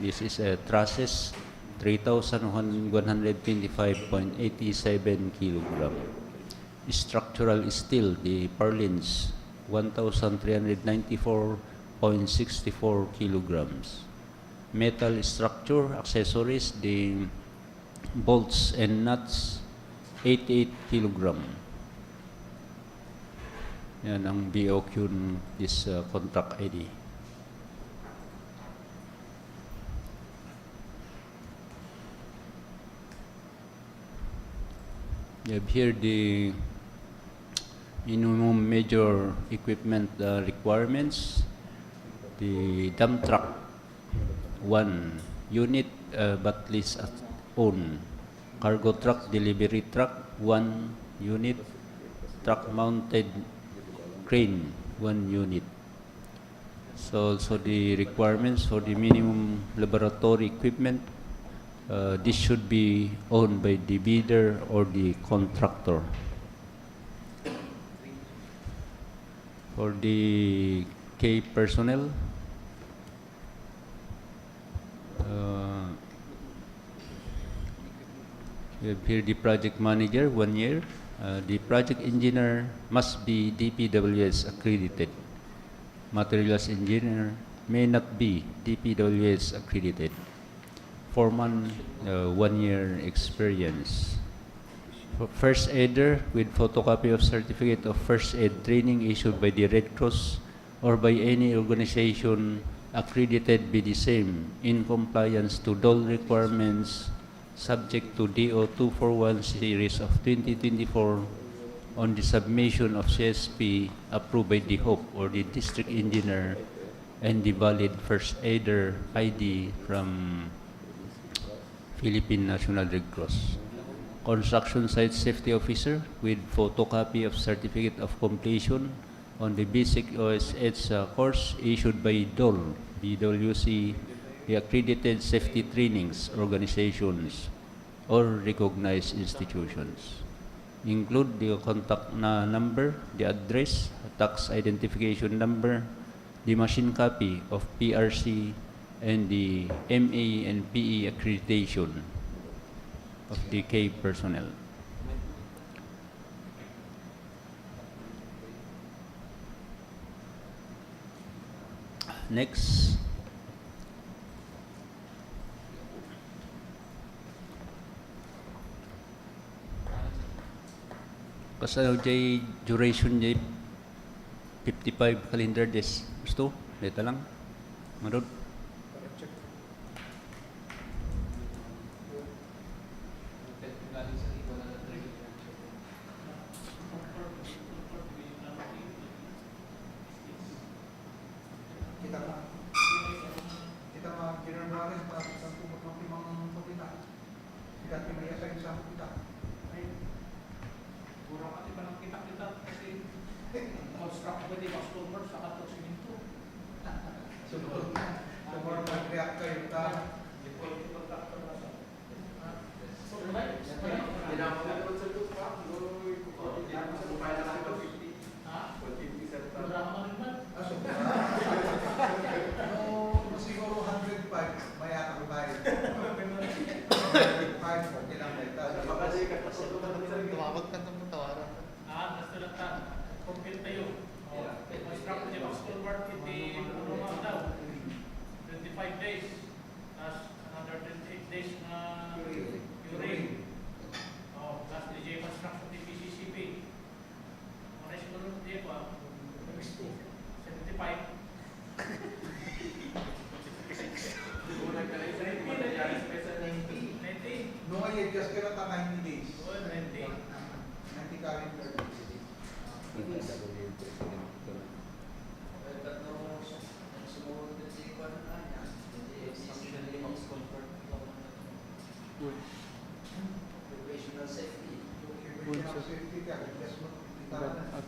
this is a trusses, 3,125.87 kilogram. Structural steel, the purlins, 1,394.64 kilograms. Metal structure, accessories, the bolts and nuts, 88 kilogram. Yan ang BOQ ng this contract ID. You have here the minimum major equipment requirements. The dump truck, 1 unit but lease at own. Cargo truck, delivery truck, 1 unit. Truck mounted crane, 1 unit. So the requirements for the minimum laboratory equipment, this should be owned by the bidder or the contractor. For the K personnel, we have here the project manager, 1 year. The project engineer must be DPWH accredited. Materials engineer may not be DPWH accredited. Foreman, 1 year experience. For first aider with photocopy of certificate of first aid training issued by the Red Cross or by any organization accredited by the same in compliance to all requirements subject to DO 241 series of 2024 on the submission of CSP approved by the HOPE or the district engineer and the valid first aider ID from Philippine National Red Cross. Construction site safety officer with photocopy of certificate of completion on the basic OSH course issued by DOL, BWC, the accredited safety trainings organizations or recognized institutions. Include the contact number, the address, tax identification number, the machine copy of PRC, and the MA and PE accreditation of the K personnel. Next. Kasi jay duration jay 55 calendar days. Gusto? Dito lang. Marod.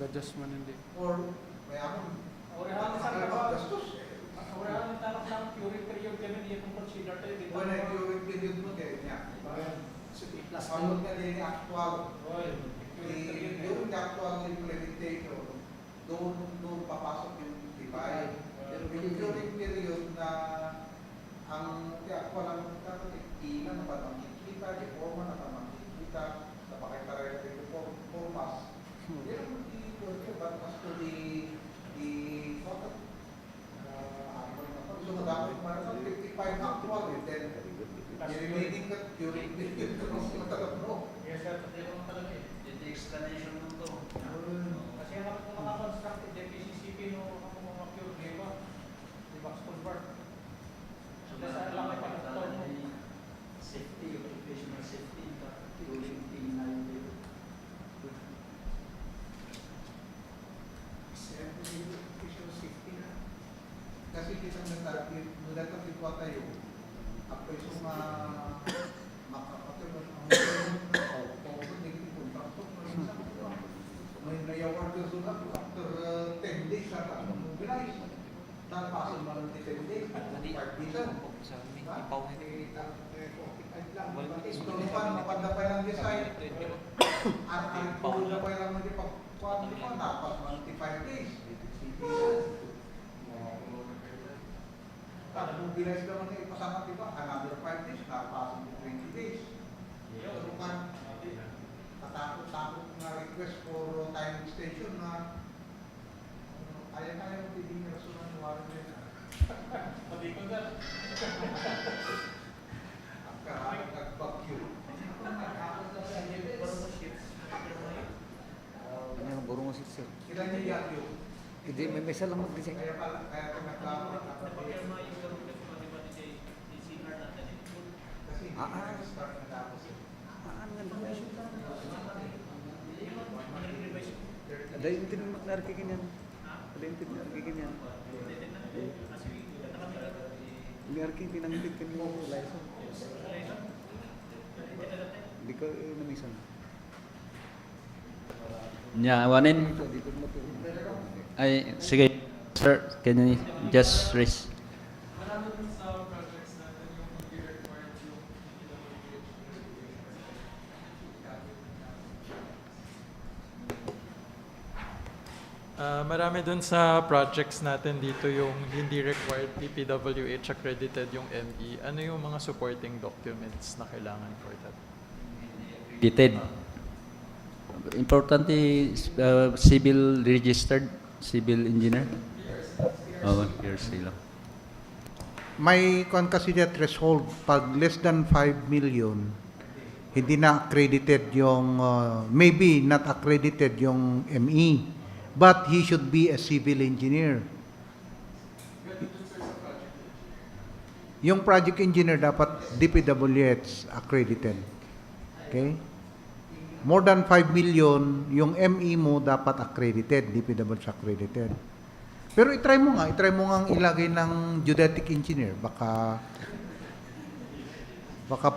Adjustment hindi. Or mayaman. Orang gastos. Orang tanak lang curing period kami dia consider tayo. Wala yung period mo kaya niya. Ano nga din yung actual. Yung actual implementation, doon papasok yung divide. Pero yung curing period na ang actual ang ina na pa makikita, yung forma na pa makikita, napakitaray yung formas. Pero but as to the Kasi kita nila ito tayo. Ako yung makakatulog ang may nayawar ka sulat after 10 days sa mobilize. Nagpasok mo ng 10 days. Ito naman, mapandapay ng design. At ang pagpapay lang ng pagkuhan mo, dapat 25 days. Pag mobilize naman na ipasama, diba? Another 5 days, napasok mo 20 days. Pero kan, katakot-takot na request for time extension na ayaw hindi niya rasonan ng warang nila. Pati ko na. Ang karami nag-vacuum. Ano yung burong mo sir? Ilan niya yan yun? Hindi, may mesa lang mag-design. Kaya pinagkakaroon. Kasi start na tapos. Ada yung tinag narkikin yan. Ada yung tinag narkikin yan. Narkikin pinangkikin mo license. Hindi ka namisan. Nya, awanin. Ay, sige. Sir, can you just raise? Marami dun sa projects natin dito yung hindi required DPWH accredited yung ME. Ano yung mga supporting documents na kailangan for that? Dated. Importante, civil registered, civil engineer. Oh, years lang. May kung kasi niya threshold, pag less than 5 million, hindi na accredited yung, maybe not accredited yung ME, but he should be a civil engineer. Yung project engineer dapat DPWH accredited. Okay? More than 5 million, yung ME mo dapat accredited, DPWH accredited. Pero itry mo nga ilagay ng geodetic engineer, baka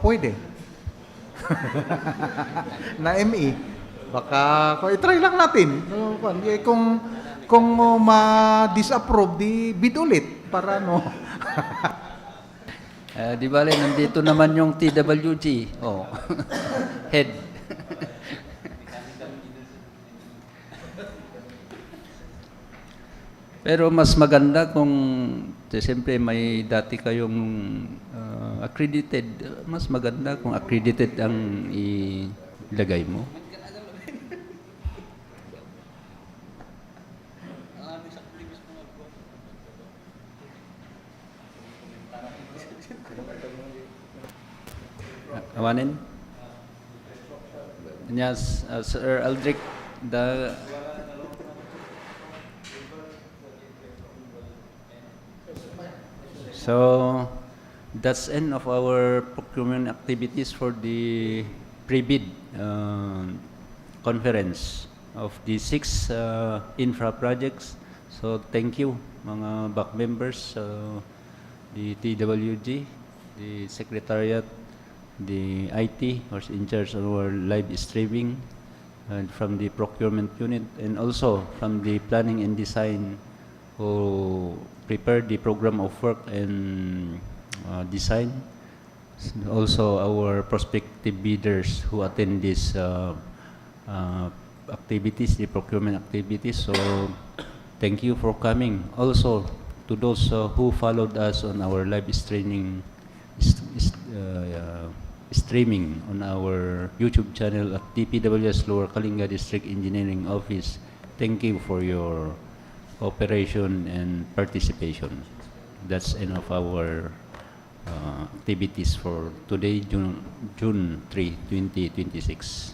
pwede. Na ME. Baka itry lang natin. Kung ma-disapprove, di bid ulit para no. Di bale, nandito naman yung TWG. Oh. Head. Pero mas maganda kung siyempre may dati kayong accredited, mas maganda kung accredited ang ilagay mo. Awanin? Yes, Sir Aldrich, so that's end of our procurement activities for the pre-bid conference of the 6 infra projects. So thank you mga back members, the TWG, the Secretariat, the IT who's in charge of our live streaming, and from the procurement unit, and also from the planning and design who prepared the program of work and design. Also our prospective bidders who attend these activities, the procurement activities. So thank you for coming. Also to those who followed us on our live streaming on our YouTube channel at DPWH Lower Kalinga District Engineering Office. Thank you for your cooperation and participation. That's end of our activities for today, June 3, 2026.